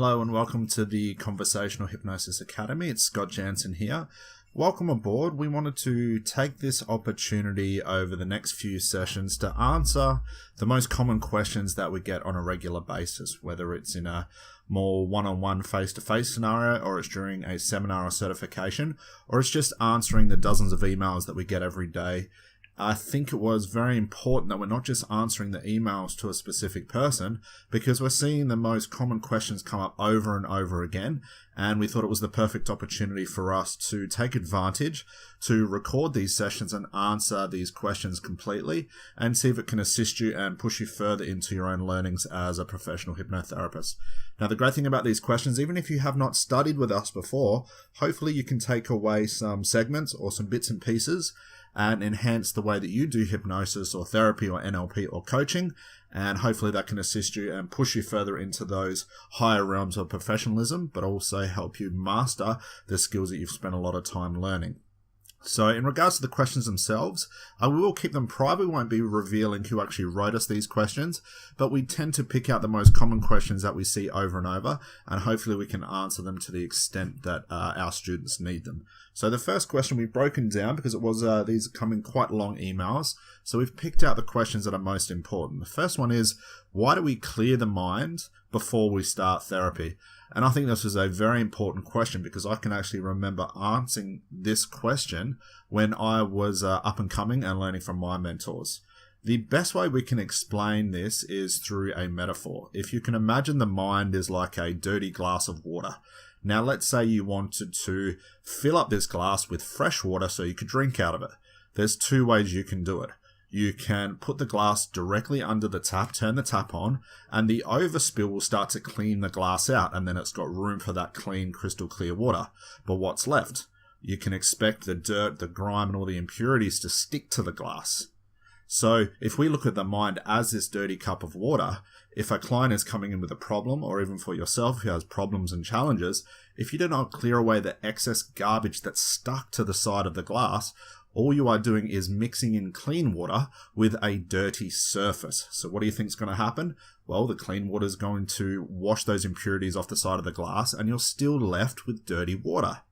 Hello and welcome to the Conversational Hypnosis Academy. It's Scott Jansen here. Welcome aboard. We wanted to take this opportunity over the next few sessions to answer the most common questions that we get on a regular basis, whether it's in a more one-on-one face-to-face scenario, or it's during a seminar or certification, or it's just answering the dozens of emails that we get every day. I think it was very important that we're not just answering the emails to a specific person, because we're seeing the most common questions come up over and over again, and we thought it was the perfect opportunity for us to take advantage to record these sessions and answer these questions completely and see if it can assist you and push you further into your own learnings as a professional hypnotherapist. Now, the great thing about these questions, even if you have not studied with us before, hopefully you can take away some segments or some bits and pieces and enhance the way that you do hypnosis or therapy or NLP or coaching. And hopefully that can assist you and push you further into those higher realms of professionalism, but also help you master the skills that you've spent a lot of time learning. So in regards to the questions themselves, we will keep them private. We won't be revealing who actually wrote us these questions, but we tend to pick out the most common questions that we see over and over, and hopefully we can answer them to the extent that our students need them. So the first question we've broken down, because it was these come in quite long emails, so we've picked out the questions that are most important. The first one is, why do we clear the mind before we start therapy? And I think this is a very important question, because I can actually remember answering this question when I was up and coming and learning from my mentors. The best way we can explain this is through a metaphor. If you can imagine the mind is like a dirty glass of water. Now, let's say you wanted to fill up this glass with fresh water so you could drink out of it. There's two ways you can do it. You can put the glass directly under the tap, turn the tap on, and the overspill will start to clean the glass out, and then it's got room for that clean, crystal clear water. But what's left? You can expect the dirt, the grime, and all the impurities to stick to the glass. So if we look at the mind as this dirty cup of water, if a client is coming in with a problem, or even for yourself who has problems and challenges, if you do not clear away the excess garbage that's stuck to the side of the glass, all you are doing is mixing in clean water with a dirty surface. So what do you think is going to happen? Well, the clean water is going to wash those impurities off the side of the glass, and you're still left with dirty water.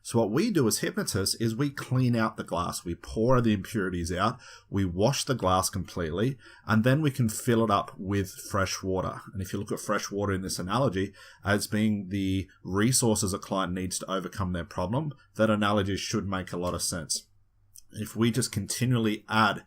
So what we do as hypnotists is we clean out the glass. We pour the impurities out, we wash the glass completely, and then we can fill it up with fresh water. And if you look at fresh water in this analogy as being the resources a client needs to overcome their problem, that analogy should make a lot of sense. If we just continually add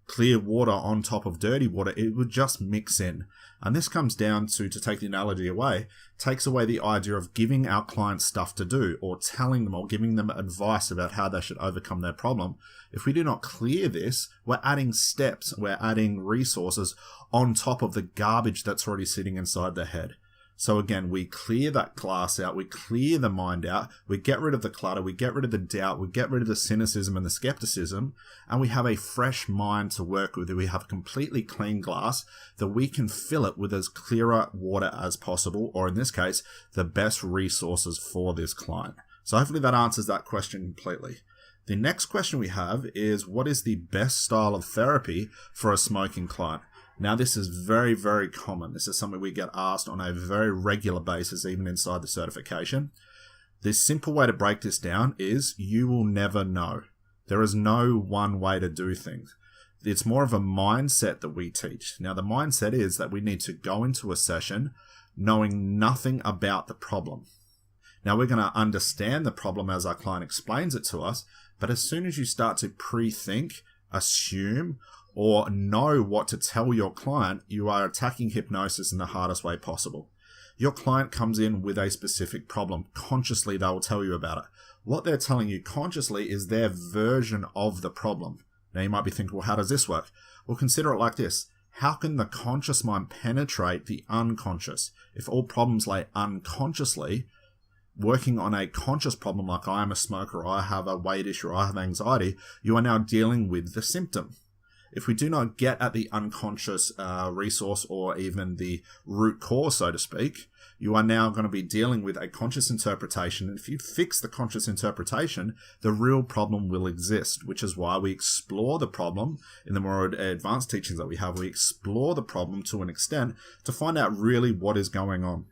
clear water on top of dirty water, it would just mix in. And this comes down to take the analogy away, takes away the idea of giving our clients stuff to do, or telling them or giving them advice about how they should overcome their problem. If we do not clear this, we're adding steps, we're adding resources on top of the garbage that's already sitting inside their head. So again, we clear that glass out, we clear the mind out, we get rid of the clutter, we get rid of the doubt, we get rid of the cynicism and the skepticism, and we have a fresh mind to work with. We have a completely clean glass that we can fill it with as clearer water as possible, or in this case, the best resources for this client. So hopefully that answers that question completely. The next question we have is, what is the best style of therapy for a smoking client? Now, this is very, very common. This is something we get asked on a very regular basis, even inside the certification. The simple way to break this down is you will never know. There is no one way to do things. It's more of a mindset that we teach. Now, the mindset is that we need to go into a session knowing nothing about the problem. Now, we're going to understand the problem as our client explains it to us, but as soon as you start to pre-think, assume, or know what to tell your client, you are attacking hypnosis in the hardest way possible. Your client comes in with a specific problem. Consciously, they will tell you about it. What they're telling you consciously is their version of the problem. Now, you might be thinking, well, how does this work? Well, consider it like this. How can the conscious mind penetrate the unconscious? If all problems lay unconsciously, working on a conscious problem like I am a smoker, or I have a weight issue, or I have anxiety, you are now dealing with the symptom. If we do not get at the unconscious resource, or even the root cause, so to speak, you are now going to be dealing with a conscious interpretation. And if you fix the conscious interpretation, the real problem will exist, which is why we explore the problem in the more advanced teachings that we have. We explore the problem to an extent to find out really what is going on.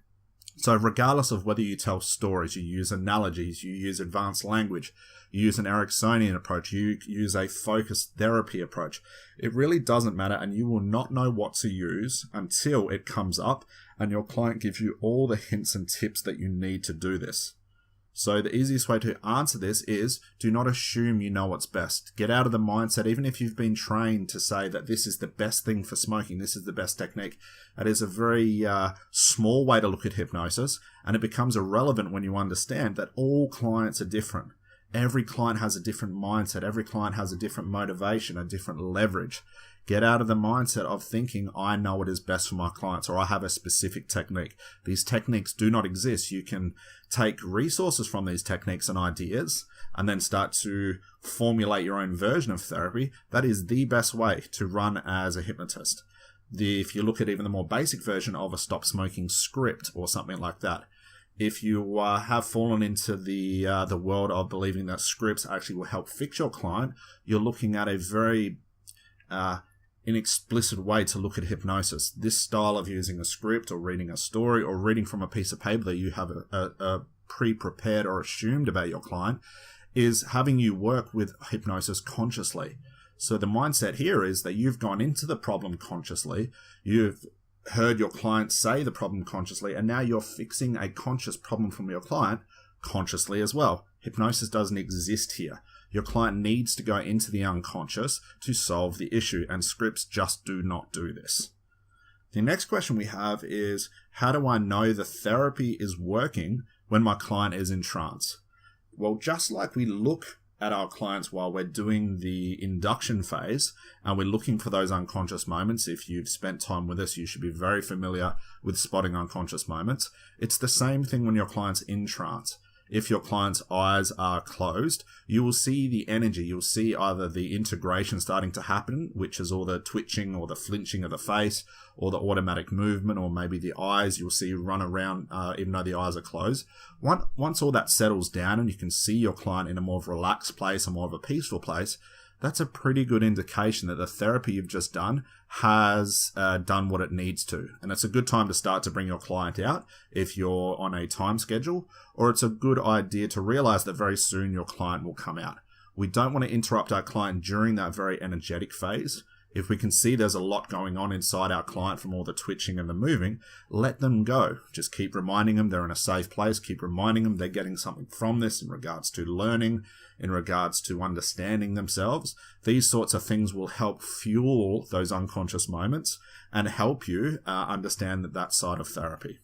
So regardless of whether you tell stories, you use analogies, you use advanced language, you use an Ericksonian approach, you use a focused therapy approach, it really doesn't matter, and you will not know what to use until it comes up and your client gives you all the hints and tips that you need to do this. So the easiest way to answer this is, do not assume you know what's best. Get out of the mindset, even if you've been trained to say that this is the best thing for smoking, this is the best technique. It is a very small way to look at hypnosis, and it becomes irrelevant when you understand that all clients are different. Every client has a different mindset. Every client has a different motivation, a different leverage. Get out of the mindset of thinking, I know what is best for my clients, or I have a specific technique. These techniques do not exist. You can take resources from these techniques and ideas and then start to formulate your own version of therapy. That is the best way to run as a hypnotist. If you look at even the more basic version of a stop smoking script or something like that, if you have fallen into the world of believing that scripts actually will help fix your client, you're looking at a very inexplicit way to look at hypnosis. This style of using a script or reading a story or reading from a piece of paper that you have a pre-prepared or assumed about your client is having you work with hypnosis consciously. So the mindset here is that you've gone into the problem consciously, you've heard your client say the problem consciously, and now you're fixing a conscious problem from your client consciously as well. Hypnosis doesn't exist here. Your client needs to go into the unconscious to solve the issue, and scripts just do not do this. The next question we have is, how do I know the therapy is working when my client is in trance? Well, just like we look at our clients while we're doing the induction phase and we're looking for those unconscious moments, if you've spent time with us, you should be very familiar with spotting unconscious moments. It's the same thing when your client's in trance. If your client's eyes are closed, you will see the energy. You'll see either the integration starting to happen, which is all the twitching or the flinching of the face, or the automatic movement, or maybe the eyes you'll see run around even though the eyes are closed. Once all that settles down and you can see your client in a more relaxed place, a more of a peaceful place, that's a pretty good indication that the therapy you've just done has done what it needs to. And it's a good time to start to bring your client out if you're on a time schedule, or it's a good idea to realize that very soon your client will come out. We don't want to interrupt our client during that very energetic phase. If we can see there's a lot going on inside our client from all the twitching and the moving, let them go. Just keep reminding them they're in a safe place. Keep reminding them they're getting something from this in regards to learning, in regards to understanding themselves. These sorts of things will help fuel those unconscious moments and help you understand that side of therapy.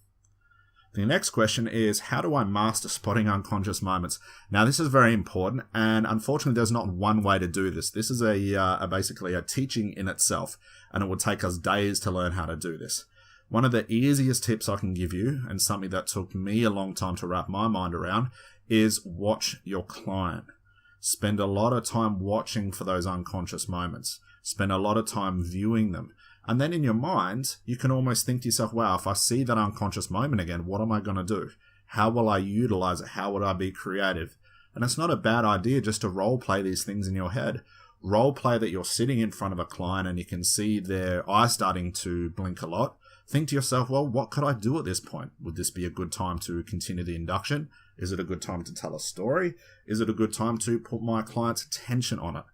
The next question is, how do I master spotting unconscious moments? Now, this is very important, and unfortunately, there's not one way to do this. This is basically a teaching in itself, and it will take us days to learn how to do this. One of the easiest tips I can give you, and something that took me a long time to wrap my mind around, is watch your client. Spend a lot of time watching for those unconscious moments. Spend a lot of time viewing them. And then in your mind, you can almost think to yourself, wow, if I see that unconscious moment again, what am I going to do? How will I utilize it? How would I be creative? And it's not a bad idea just to role play these things in your head. Role play that you're sitting in front of a client and you can see their eyes starting to blink a lot. Think to yourself, well, what could I do at this point? Would this be a good time to continue the induction? Is it a good time to tell a story? Is it a good time to put my client's attention on it?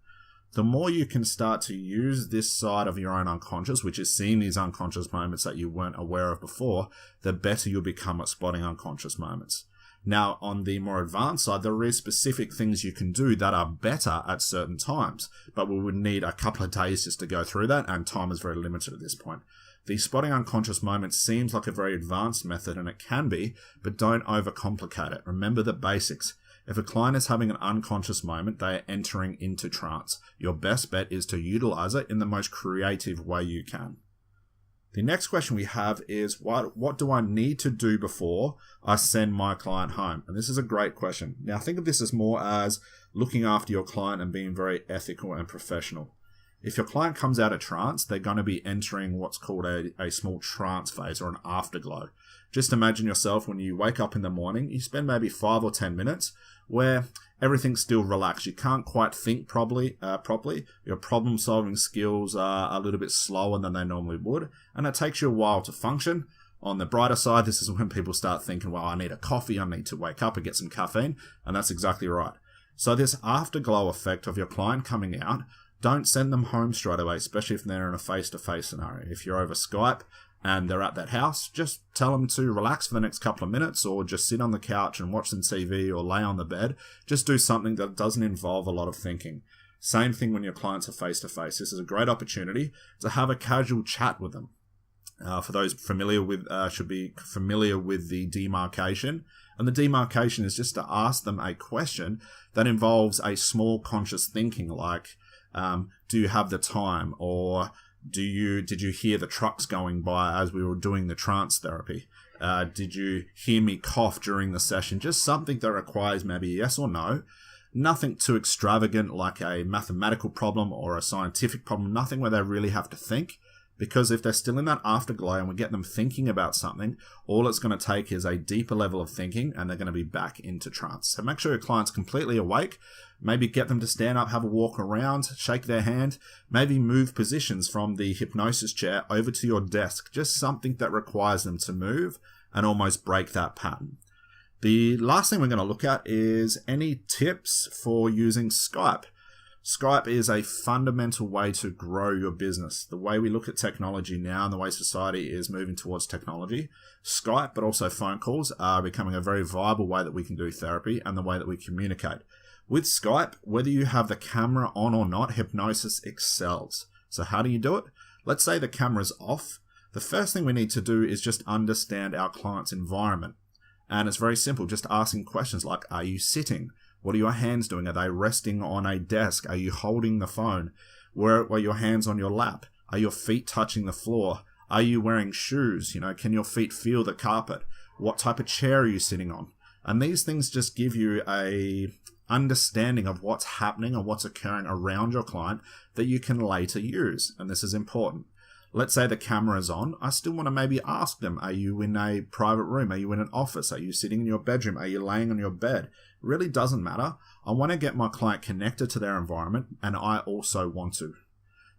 The more you can start to use this side of your own unconscious, which is seeing these unconscious moments that you weren't aware of before, the better you'll become at spotting unconscious moments. Now, on the more advanced side, there is specific things you can do that are better at certain times, but we would need a couple of days just to go through that, and time is very limited at this point. The spotting unconscious moments seems like a very advanced method, and it can be, but don't overcomplicate it. Remember the basics. If a client is having an unconscious moment, they are entering into trance. Your best bet is to utilize it in the most creative way you can. The next question we have is, what do I need to do before I send my client home? And this is a great question. Now, think of this as more as looking after your client and being very ethical and professional. If your client comes out of trance, they're going to be entering what's called a small trance phase or an afterglow. Just imagine yourself when you wake up in the morning, you spend maybe 5 or 10 minutes where everything's still relaxed. You can't quite think properly. Your problem-solving skills are a little bit slower than they normally would, and it takes you a while to function. On the brighter side, this is when people start thinking, well, I need a coffee, I need to wake up and get some caffeine, and that's exactly right. So this afterglow effect of your client coming out, don't send them home straight away, especially if they're in a face-to-face scenario. If you're over Skype and they're at that house, just tell them to relax for the next couple of minutes, or just sit on the couch and watch some TV or lay on the bed. Just do something that doesn't involve a lot of thinking. Same thing when your clients are face-to-face. This is a great opportunity to have a casual chat with them. For those familiar with, should be familiar with the demarcation. And the demarcation is just to ask them a question that involves a small conscious thinking, like, do you have the time? Or did you hear the trucks going by as we were doing the trance therapy? Did you hear me cough during the session? Just something that requires maybe a yes or no. Nothing too extravagant like a mathematical problem or a scientific problem. Nothing where they really have to think. Because if they're still in that afterglow and we get them thinking about something, all it's going to take is a deeper level of thinking and they're going to be back into trance. So make sure your client's completely awake. Maybe get them to stand up, have a walk around, shake their hand, maybe move positions from the hypnosis chair over to your desk. Just something that requires them to move and almost break that pattern. The last thing we're going to look at is any tips for using Skype. Skype is a fundamental way to grow your business. The way we look at technology now and the way society is moving towards technology, Skype, but also phone calls, are becoming a very viable way that we can do therapy and the way that we communicate. With Skype, whether you have the camera on or not, hypnosis excels. So how do you do it? Let's say the camera's off. The first thing we need to do is just understand our client's environment. And it's very simple, just asking questions like, are you sitting? What are your hands doing? Are they resting on a desk? Are you holding the phone? Where are your hands on your lap? Are your feet touching the floor? Are you wearing shoes? Can your feet feel the carpet? What type of chair are you sitting on? And these things just give you a understanding of what's happening and what's occurring around your client that you can later use. And this is important. Let's say the camera is on. I still want to maybe ask them, are you in a private room? Are you in an office? Are you sitting in your bedroom? Are you laying on your bed? It really doesn't matter. I want to get my client connected to their environment, and I also want to.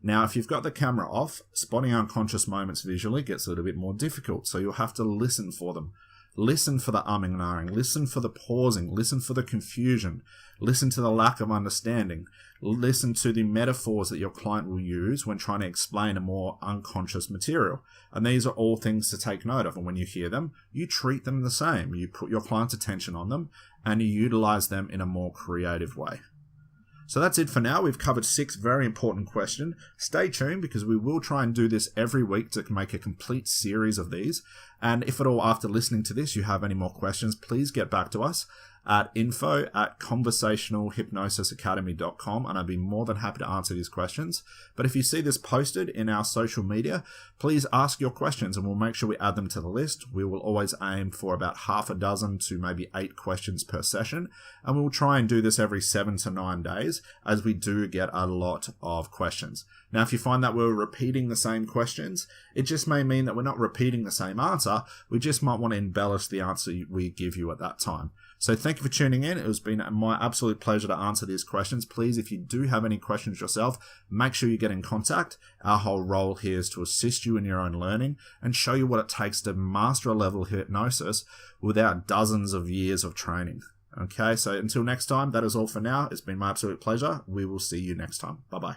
Now, if you've got the camera off, spotting unconscious moments visually gets a little bit more difficult, so you'll have to listen for them. Listen for the umming and ahhing. Listen for the pausing. Listen for the confusion. Listen to the lack of understanding. Listen to the metaphors that your client will use when trying to explain a more unconscious material. And these are all things to take note of. And when you hear them, you treat them the same. You put your client's attention on them and you utilize them in a more creative way. So that's it for now. We've covered 6 very important questions. Stay tuned because we will try and do this every week to make a complete series of these. And if at all after listening to this you have any more questions, please get back to us at info@conversationalhypnosisacademy.com, and I'd be more than happy to answer these questions. But if you see this posted in our social media, please ask your questions and we'll make sure we add them to the list. We will always aim for about half a dozen to maybe 8 questions per session, and we'll try and do this every 7 to 9 days as we do get a lot of questions. Now, if you find that we're repeating the same questions, it just may mean that we're not repeating the same answer. We just might want to embellish the answer we give you at that time. So thank you for tuning in. It has been my absolute pleasure to answer these questions. Please, if you do have any questions yourself, make sure you get in contact. Our whole role here is to assist you in your own learning and show you what it takes to master a level of hypnosis without dozens of years of training. Okay, so until next time, that is all for now. It's been my absolute pleasure. We will see you next time. Bye-bye.